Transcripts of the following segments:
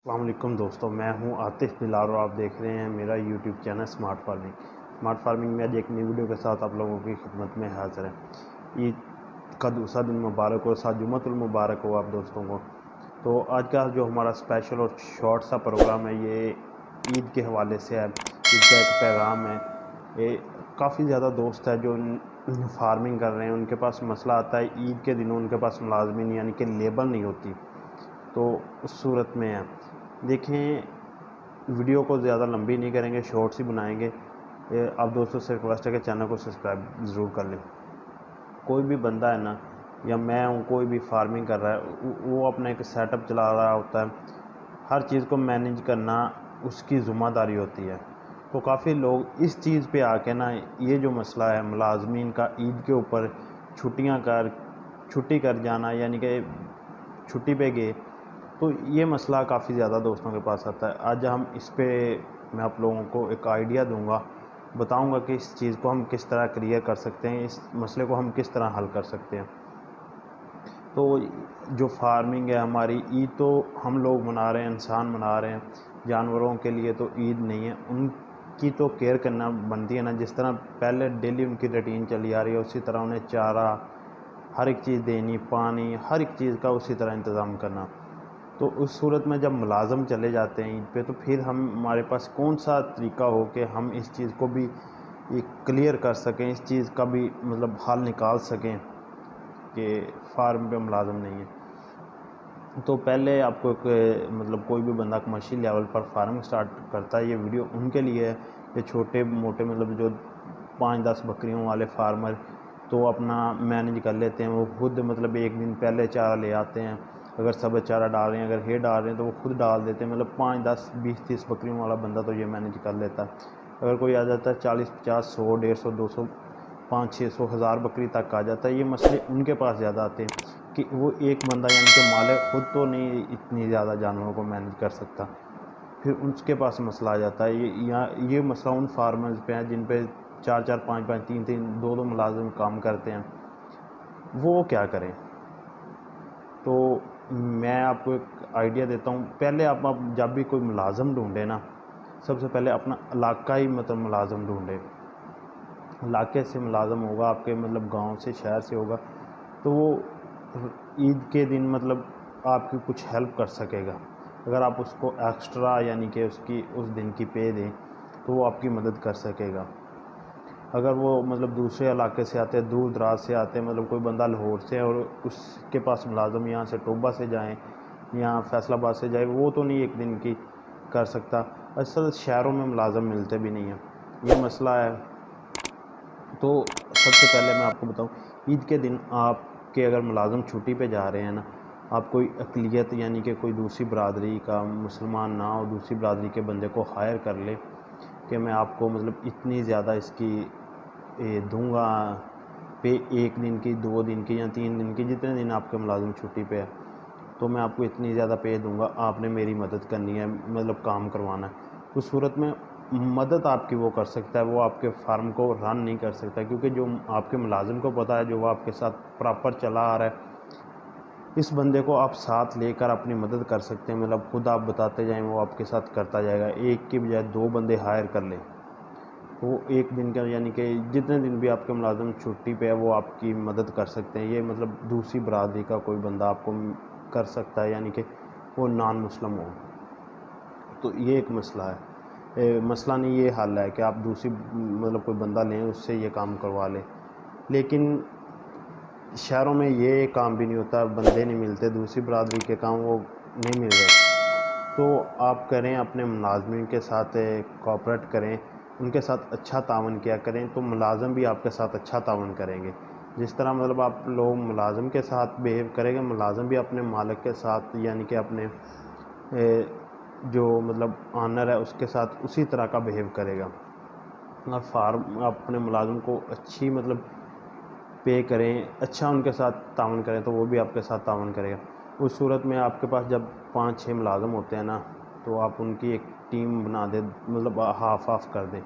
السلام علیکم دوستوں، میں ہوں عاطف بلال اور آپ دیکھ رہے ہیں میرا یوٹیوب چینل اسمارٹ فارمنگ میں آج ایک نئی ویڈیو کے ساتھ آپ لوگوں کی خدمت میں حاضر ہیں۔ عید کا دوسرا دن مبارک ہو، ساتھ جمعۃ المبارک ہو آپ دوستوں کو۔ تو آج کا جو ہمارا اسپیشل اور شارٹ سا پروگرام ہے یہ عید کے حوالے سے ہے۔ عید کا ایک پیغام ہے۔ یہ کافی زیادہ دوست ہے جو فارمنگ کر رہے ہیں، ان کے پاس مسئلہ آتا ہے عید کے دنوں ان کے پاس ملازمین یعنی کہ لیبر نہیں ہوتی، تو اس صورت میں ہے دیکھیں ویڈیو کو زیادہ لمبی نہیں کریں گے، شارٹس ہی بنائیں گے۔ آپ دوستوں سے ریکویسٹ ہے کہ چینل کو سبسکرائب ضرور کر لیں۔ کوئی بھی بندہ ہے نا، یا میں ہوں، کوئی بھی فارمنگ کر رہا ہے، وہ اپنا ایک سیٹ اپ چلا رہا ہوتا ہے، ہر چیز کو مینیج کرنا اس کی ذمہ داری ہوتی ہے۔ تو کافی لوگ اس چیز پہ آ کے نا، یہ جو مسئلہ ہے ملازمین کا عید کے اوپر چھٹی کر جانا، یعنی کہ چھٹی پہ گئے، تو یہ مسئلہ کافی زیادہ دوستوں کے پاس آتا ہے۔ آج ہم اس پہ میں آپ لوگوں کو ایک آئیڈیا دوں گا، بتاؤں گا کہ اس چیز کو ہم کس طرح کلیئر کر سکتے ہیں، اس مسئلے کو ہم کس طرح حل کر سکتے ہیں۔ تو جو فارمنگ ہے ہماری، عید تو ہم لوگ منا رہے ہیں، انسان منا رہے ہیں، جانوروں کے لیے تو عید نہیں ہے، ان کی تو کیئر کرنا بنتی ہے نا۔ جس طرح پہلے ڈیلی ان کی روٹین چلی آ رہی ہے، اسی طرح انہیں چارہ، ہر ایک چیز دینی، پانی، ہر ایک چیز کا اسی طرح انتظام کرنا۔ تو اس صورت میں جب ملازم چلے جاتے ہیں عید پہ، تو پھر ہمارے پاس کون سا طریقہ ہو کہ ہم اس چیز کو بھی کلیئر کر سکیں، اس چیز کا بھی مطلب حل نکال سکیں کہ فارم پہ ملازم نہیں ہے۔ تو پہلے آپ کو ایک مطلب کوئی بھی بندہ کمرشل لیول پر فارمنگ سٹارٹ کرتا ہے، یہ ویڈیو ان کے لیے ہے، یہ چھوٹے موٹے مطلب جو 5-10 بکریوں والے فارمر تو اپنا مینیج کر لیتے ہیں، وہ خود مطلب ایک دن پہلے چارہ لے آتے ہیں، اگر سب چارہ ڈال رہے ہیں، اگر ہے ڈال رہے ہیں تو وہ خود ڈال دیتے ہیں، مطلب 5-10 20-30 بکریوں والا بندہ تو یہ مینیج کر لیتا ہے۔ اگر کوئی آ جاتا ہے 40-50 100 150 200 500-600 1000 بکری تک آ جاتا ہے، یہ مسئلے ان کے پاس زیادہ آتے ہیں کہ وہ ایک بندہ یعنی کہ مالک خود تو نہیں اتنی زیادہ جانوروں کو مینیج کر سکتا، پھر اس کے پاس مسئلہ آ جاتا ہے۔ یہ مسئلہ ان فارمرز پہ ہے جن پہ 4-4 5-5 3-3 2-2 ملازم کام کرتے ہیں، وہ کیا کریں؟ تو میں آپ کو ایک آئیڈیا دیتا ہوں۔ پہلے آپ جب بھی کوئی ملازم ڈھونڈیں نا، سب سے پہلے اپنا علاقائی مطلب ملازم ڈھونڈیں۔ علاقے سے ملازم ہوگا، آپ کے مطلب گاؤں سے شہر سے ہوگا، تو وہ عید کے دن مطلب آپ کی کچھ ہیلپ کر سکے گا۔ اگر آپ اس کو ایکسٹرا یعنی کہ اس دن کی پے دیں تو وہ آپ کی مدد کر سکے گا۔ اگر وہ مطلب دوسرے علاقے سے آتے ہیں، دور دراز سے آتے ہیں، مطلب کوئی بندہ لاہور سے ہے اور اس کے پاس ملازم یہاں سے ٹوبہ سے جائیں، یہاں فیصل آباد سے جائے، وہ تو نہیں ایک دن کی کر سکتا۔ اصل شہروں میں ملازم ملتے بھی نہیں ہیں، یہ مسئلہ ہے۔ تو سب سے پہلے میں آپ کو بتاؤں، عید کے دن آپ کے اگر ملازم چھٹی پہ جا رہے ہیں نا، آپ کوئی اقلیت یعنی کہ کوئی دوسری برادری کا مسلمان نہ ہو، دوسری برادری کے بندے کو ہائر کر لے کہ میں آپ کو مطلب اتنی زیادہ اس کی دوں گا پہ، 1 دن کی، 2 دن کی یا 3 دن کی، جتنے دن آپ کے ملازم چھٹی پہ ہے، تو میں آپ کو اتنی زیادہ پے دوں گا، آپ نے میری مدد کرنی ہے، مطلب کام کروانا ہے۔ اس صورت میں مدد آپ کی وہ کر سکتا ہے، وہ آپ کے فارم کو رن نہیں کر سکتا، کیونکہ جو آپ کے ملازم کو پتہ ہے، جو وہ آپ کے ساتھ پراپر چلا آ رہا ہے، اس بندے کو آپ ساتھ لے کر اپنی مدد کر سکتے ہیں، مطلب خود آپ بتاتے جائیں، وہ آپ کے ساتھ کرتا جائے گا۔ ایک کی بجائے 2 بندے ہائر کر لیں، وہ 1 دن کا یعنی کہ جتنے دن بھی آپ کے ملازم چھٹی پہ ہے وہ آپ کی مدد کر سکتے ہیں۔ یہ مطلب دوسری برادری کا کوئی بندہ آپ کو کر سکتا ہے، یعنی کہ وہ نان مسلم ہو۔ تو یہ ایک مسئلہ ہے، مسئلہ نہیں، یہ حل ہے کہ آپ دوسری مطلب کوئی بندہ لیں، اس سے یہ کام کروا لیں۔ لیکن شہروں میں یہ کام بھی نہیں ہوتا، بندے نہیں ملتے، دوسری برادری کے کام وہ نہیں مل رہے۔ تو آپ کریں، اپنے ملازمین کے ساتھ کوآپریٹ کریں، ان کے ساتھ اچھا تعاون کیا کریں، تو ملازم بھی آپ کے ساتھ اچھا تعاون کریں گے۔ جس طرح مطلب آپ لوگ ملازم کے ساتھ بیہیو کریں گے، ملازم بھی اپنے مالک کے ساتھ یعنی کہ اپنے جو مطلب آنر ہے اس کے ساتھ اسی طرح کا بیہیو کرے گا۔ اپنے ملازم کو اچھی مطلب پے کریں، اچھا ان کے ساتھ تعاون کریں، تو وہ بھی آپ کے ساتھ تعاون کرے گا۔ اس صورت میں آپ کے پاس جب 5-6 ملازم ہوتے ہیں نا، تو آپ ان کی ایک ٹیم بنا دیں، مطلب ہاف کر دیں۔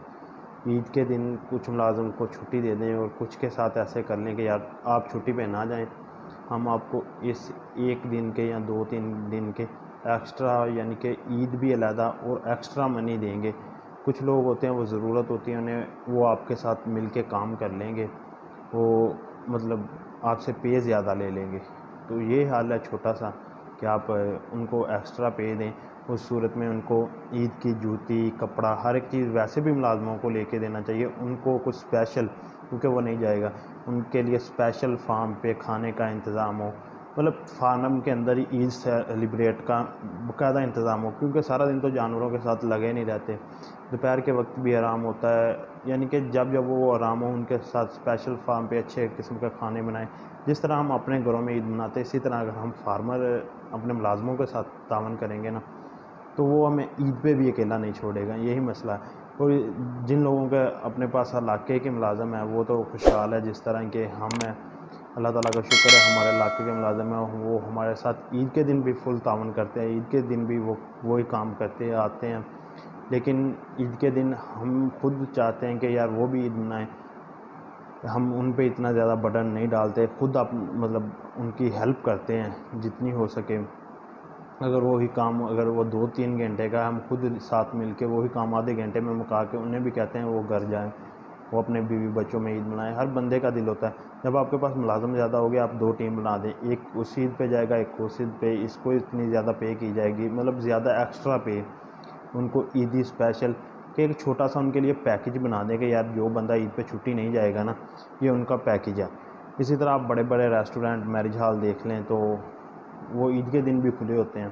عید کے دن کچھ ملازم کو چھٹی دے دیں اور کچھ کے ساتھ ایسے کر لیں کہ یار آپ چھٹی پہ نہ جائیں، ہم آپ کو اس 1 دن کے یا 2-3 دن کے ایکسٹرا یعنی کہ عید بھی علیحدہ اور ایکسٹرا منی دیں گے. کچھ لوگ ہوتے ہیں وہ ضرورت ہوتی ہے انہیں، وہ آپ کے ساتھ مل کے کام کر لیں گے، وہ مطلب آپ سے پے زیادہ لے لیں گے. تو یہ حال ہے چھوٹا سا کہ آپ ان کو ایکسٹرا پے دیں. اس صورت میں ان کو عید کی جوتی، کپڑا، ہر ایک چیز ویسے بھی ملازموں کو لے کے دینا چاہیے. ان کو کچھ اسپیشل، کیونکہ وہ نہیں جائے گا، ان کے لیے اسپیشل فارم پہ کھانے کا انتظام ہو، مطلب فارم کے اندر ہی عید سیلیبریٹ کا باقاعدہ انتظام ہو، کیونکہ سارا دن تو جانوروں کے ساتھ لگے نہیں رہتے. دوپہر کے وقت بھی آرام ہوتا ہے، یعنی کہ جب وہ آرام ہو ان کے ساتھ اسپیشل فارم پہ اچھے قسم کے کھانے بنائیں. جس طرح ہم اپنے گھروں میں عید مناتے ہیں، اسی طرح اگر ہم فارمر اپنے ملازموں کے ساتھ تعاون کریں گے نا، تو وہ ہمیں عید پہ بھی اکیلا نہیں چھوڑے گا. یہی مسئلہ ہے. اور جن لوگوں کے اپنے پاس علاقے کے ملازم ہیں وہ تو خوشحال ہے، جس طرح کہ ہم ہیں. اللہ تعالیٰ کا شکر ہے ہمارے علاقے کے ملازم ہیں، وہ ہمارے ساتھ عید کے دن بھی فل تعاون کرتے ہیں. عید کے دن بھی وہی کام کرتے ہیں، آتے ہیں. لیکن عید کے دن ہم خود چاہتے ہیں کہ یار وہ بھی عید منائیں. ہم ان پہ اتنا زیادہ برڈن نہیں ڈالتے، خود مطلب ان کی ہیلپ کرتے ہیں جتنی ہو سکے. اگر وہی کام اگر وہ 2-3 گھنٹے کا، ہم خود ساتھ مل کے وہی کام آدھے گھنٹے میں مکا کے انہیں بھی کہتے ہیں وہ گھر جائیں، وہ اپنے بیوی بچوں میں عید منائیں. ہر بندے کا دل ہوتا ہے. جب آپ کے پاس ملازم زیادہ ہو گیا، آپ 2 ٹیم بنا دیں، ایک اس عید پہ جائے گا، ایک اس عید پہ، اس کو اتنی زیادہ پے کی جائے گی، مطلب زیادہ ایکسٹرا پے ان کو عیدی اسپیشل، کہ ایک چھوٹا سا ان کے لیے پیکج بنا دیں کہ یار جو بندہ عید پہ چھٹی نہیں جائے گا نا، یہ ان کا پیکج ہے. اسی طرح آپ بڑے بڑے ریسٹورینٹ، میرج ہال دیکھ لیں تو وہ عید کے دن بھی کھلے ہوتے ہیں.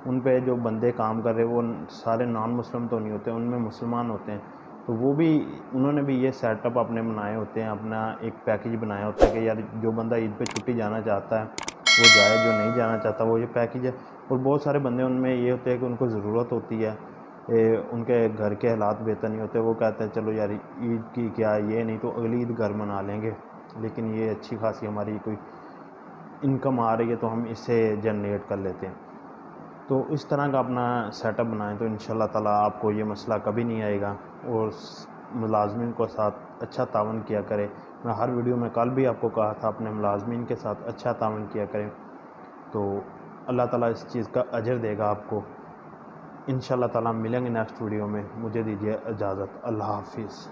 ان پہ جو بندے کام کر رہے وہ سارے نان مسلم تو نہیں ہوتے، ان میں مسلمان ہوتے ہیں. تو وہ بھی انہوں نے بھی یہ سیٹ اپ اپنے بنائے ہوتے ہیں، اپنا ایک پیکج بنایا ہوتا ہے کہ یار جو بندہ عید پہ چھٹی جانا چاہتا ہے وہ جائے، جو نہیں جانا چاہتا وہ یہ پیکج ہے. اور بہت سارے بندے ان میں یہ ہوتے ہیں کہ ان کو ضرورت ہوتی ہے، ان کے گھر کے حالات بہتر نہیں ہوتے، وہ کہتے ہیں چلو یار عید کی کیا یہ نہیں تو اگلی عید گھر منا لیں گے، لیکن یہ اچھی خاصی ہماری کوئی انکم آ رہی ہے تو ہم اس سے جنریٹ کر لیتے ہیں. تو اس طرح کا اپنا سیٹ اپ بنائیں تو انشاءاللہ تعالیٰ آپ کو یہ مسئلہ کبھی نہیں آئے گا. اور ملازمین کو ساتھ اچھا تعاون کیا کرے. میں ہر ویڈیو میں کل بھی آپ کو کہا تھا اپنے ملازمین کے ساتھ اچھا تعاون کیا کریں، تو اللہ تعالیٰ اس چیز کا اجر دے گا آپ کو. انشاءاللہ تعالیٰ ملیں گے نیکسٹ ویڈیو میں. مجھے دیجیے اجازت. اللہ حافظ.